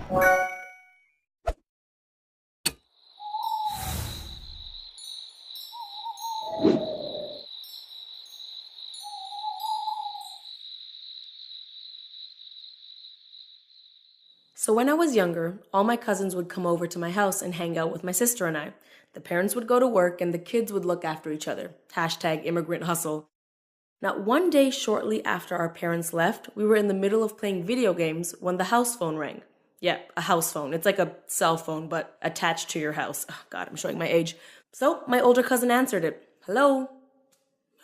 So when I was younger, all my cousins would come over to my house and hang out with my sister and I. The parents would go to work and the kids would look after each other. Hashtag immigrant hustle. Now, one day shortly after our parents left, we were in the middle of playing video games when the house phone rang. Yeah, a house phone. It's like a cell phone, but attached to your house. Oh, God, I'm showing my age. So my older cousin answered it. Hello?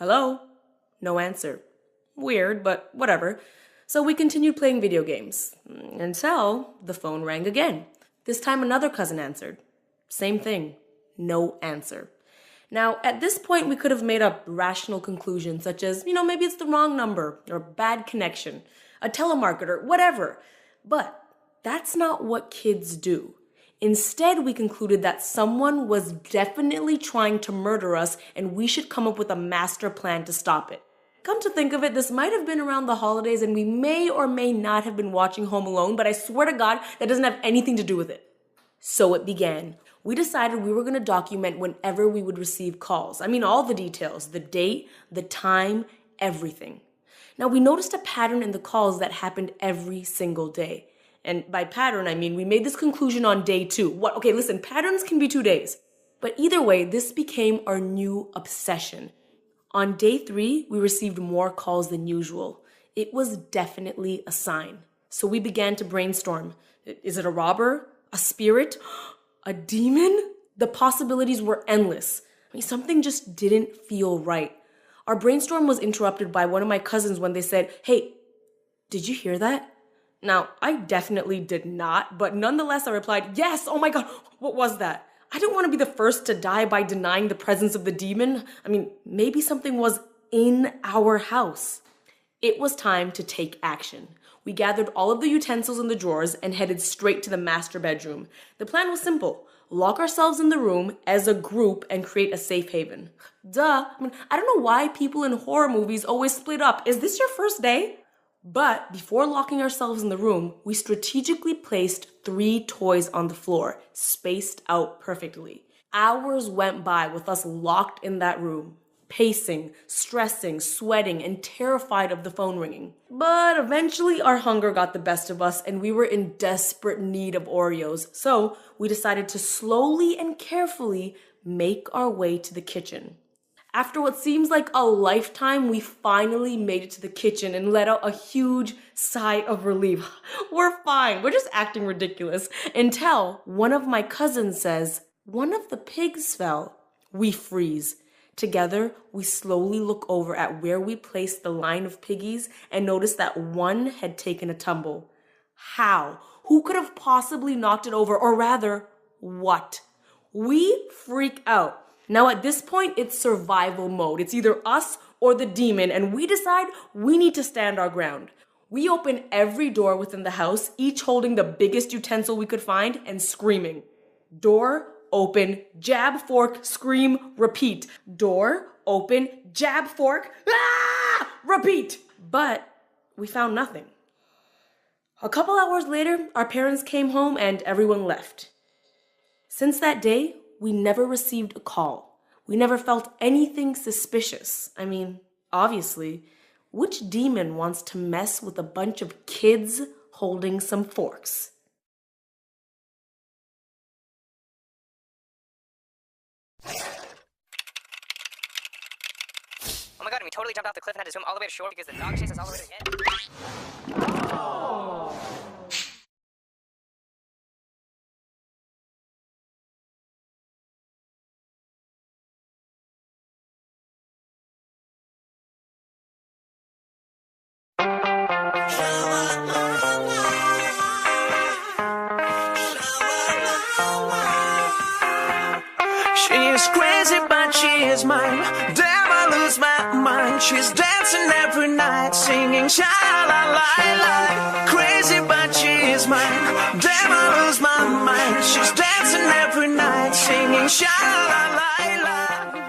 Hello? No answer. Weird, but whatever. So we continued playing video games until the phone rang again. This time another cousin answered. Same thing. No answer. Now, at this point, we could have made a rational conclusion, such as, maybe it's the wrong number, or bad connection, a telemarketer, whatever. But that's not what kids do. Instead, we concluded that someone was definitely trying to murder us, and we should come up with a master plan to stop it. Come to think of it, this might have been around the holidays, and we may or may not have been watching Home Alone, but I swear to God, that doesn't have anything to do with it. So it began. We decided we were going to document whenever we would receive calls. I mean, all the details, the date, the time, everything. Now, we noticed a pattern in the calls that happened every single day. And by pattern, I mean, we made this conclusion on day 2. Okay, listen, patterns can be 2 days. But either way, this became our new obsession. On day 3, we received more calls than usual. It was definitely a sign. So we began to brainstorm. Is it a robber? A spirit? A demon? The possibilities were endless. Something just didn't feel right. Our brainstorm was interrupted by one of my cousins when they said, "Hey, did you hear that?" Now, I definitely did not, but nonetheless I replied, "Yes, oh my God, what was that?" I didn't want to be the first to die by denying the presence of the demon. Maybe something was in our house. It was time to take action. We gathered all of the utensils in the drawers and headed straight to the master bedroom. The plan was simple. Lock ourselves in the room as a group and create a safe haven. Duh. I don't know why people in horror movies always split up. Is this your first day? But before locking ourselves in the room, we strategically placed 3 toys on the floor, spaced out perfectly. Hours went by with us locked in that room, pacing, stressing, sweating, and terrified of the phone ringing. But eventually our hunger got the best of us and we were in desperate need of Oreos. So we decided to slowly and carefully make our way to the kitchen. After what seems like a lifetime, we finally made it to the kitchen and let out a huge sigh of relief. We're fine. We're just acting ridiculous. Until one of my cousins says, "One of the pigs fell." We freeze. Together, we slowly look over at where we placed the line of piggies and notice that one had taken a tumble. How? Who could have possibly knocked it over? Or rather, what? We freak out. Now at this point, it's survival mode. It's either us or the demon, and we decide we need to stand our ground. We open every door within the house, each holding the biggest utensil we could find and screaming. Door, open, jab, fork, scream, repeat. Door, open, jab, fork, repeat. But we found nothing. A couple hours later, our parents came home and everyone left. Since that day, we never received a call. We never felt anything suspicious. Obviously, which demon wants to mess with a bunch of kids holding some forks? Oh my God, and we totally jumped off the cliff and had to swim all the way to shore because the dog chased us all the way to the end. Oh. She's crazy, but she is mine. Damn, I lose my mind. She's dancing every night, singing sha-la-la-la. Crazy, but she is mine. Damn, I lose my mind. She's dancing every night, singing sha-la-la-la.